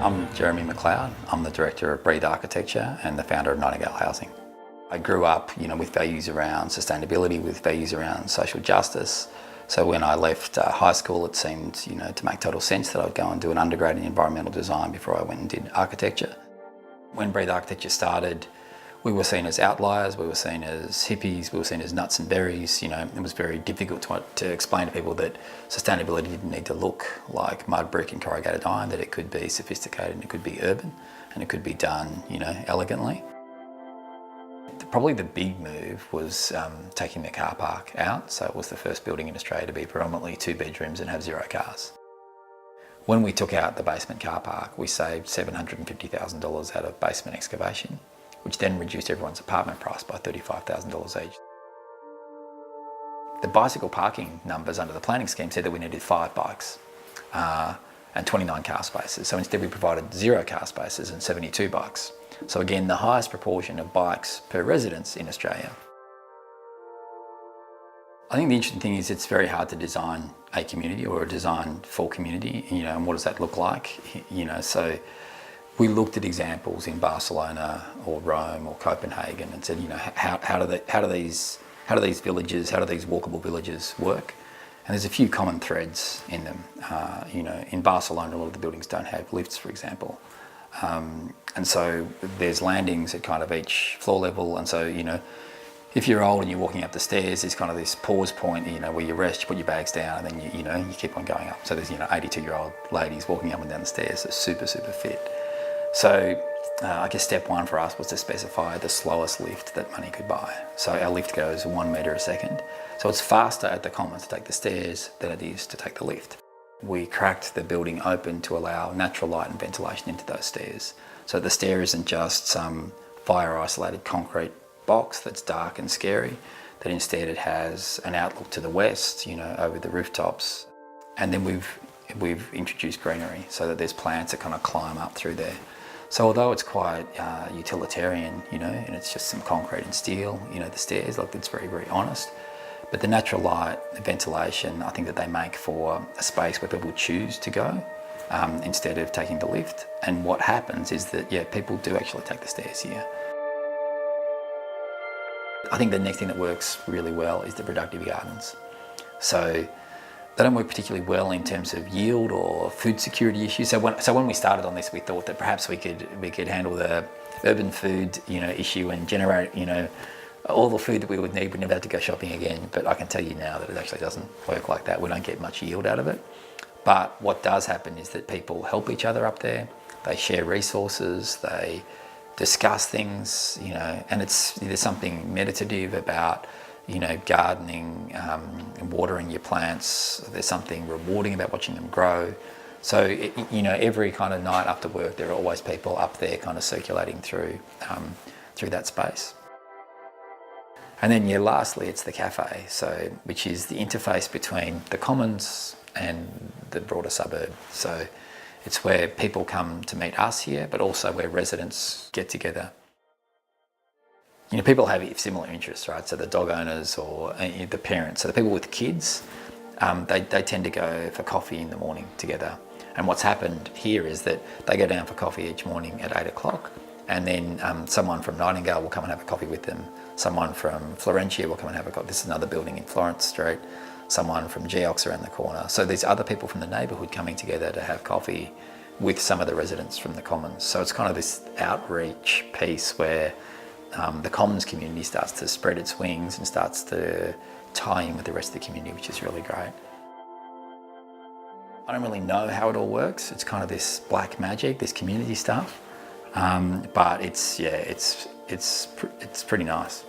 I'm Jeremy McLeod. I'm the director of Breathe Architecture and the founder of Nightingale Housing. I grew up, with values around sustainability, with values around social justice. So when I left high school, it seemed, to make total sense that I'd go and do an undergrad in environmental design before I went and did architecture. When Breathe Architecture started, we were seen as outliers, we were seen as hippies, we were seen as nuts and berries. It was very difficult to explain to people that sustainability didn't need to look like mud, brick and corrugated iron, that it could be sophisticated and it could be urban and it could be done, elegantly. Probably the big move was taking the car park out. So it was the first building in Australia to be predominantly 2 bedrooms and have 0 cars. When we took out the basement car park, we saved $750,000 out of basement excavation, which then reduced everyone's apartment price by $35,000 each. The bicycle parking numbers under the planning scheme said that we needed 5 bikes and 29 car spaces. So instead we provided 0 car spaces and 72 bikes. So again, the highest proportion of bikes per residence in Australia. I think the interesting thing is it's very hard to design a community or a design for community, and what does that look like? So we looked at examples in Barcelona or Rome or Copenhagen and said, how do these villages, how do these walkable villages work? And there's a few common threads in them. In Barcelona, a lot of the buildings don't have lifts, for example. And so there's landings at kind of each floor level. And so, if you're old and you're walking up the stairs, there's kind of this pause point, where you rest, you put your bags down, and then you keep on going up. So there's, 82-year-old ladies walking up and down the stairs, they're super, super fit. So I guess step one for us was to specify the slowest lift that money could buy. So our lift goes 1 metre a second. So it's faster at the Commons to take the stairs than it is to take the lift. We cracked the building open to allow natural light and ventilation into those stairs. So the stair isn't just some fire-isolated concrete box that's dark and scary, that instead it has an outlook to the west, over the rooftops. And then we've introduced greenery so that there's plants that kind of climb up through there. So although it's quite utilitarian, and it's just some concrete and steel, the stairs, it's very, very honest. But the natural light, the ventilation, I think that they make for a space where people choose to go instead of taking the lift. And what happens is that, people do actually take the stairs here. I think the next thing that works really well is the productive gardens. So they don't work particularly well in terms of yield or food security issues. So when we started on this, we thought that perhaps we could handle the urban food issue and generate all the food that we would need. We never have to go shopping again. But I can tell you now that it actually doesn't work like that. We don't get much yield out of it. But what does happen is that people help each other up there. They share resources. They discuss things. And there's something meditative about gardening and watering your plants. There's something rewarding about watching them grow. So every kind of night after work, there are always people up there kind of circulating through that space. And then lastly, it's the cafe, which is the interface between the commons and the broader suburb. So it's where people come to meet us here, but also where residents get together. People have similar interests, right? So the dog owners or the parents, so the people with kids, they tend to go for coffee in the morning together. And what's happened here is that they go down for coffee each morning at 8 o'clock, and then someone from Nightingale will come and have a coffee with them. Someone from Florentia will come and have a coffee. This is another building in Florence Street. Someone from Geox around the corner. So there's other people from the neighbourhood coming together to have coffee with some of the residents from the Commons. So it's kind of this outreach piece where the Commons community starts to spread its wings and starts to tie in with the rest of the community, which is really great. I don't really know how it all works. It's kind of this black magic, this community stuff, but it's pretty nice.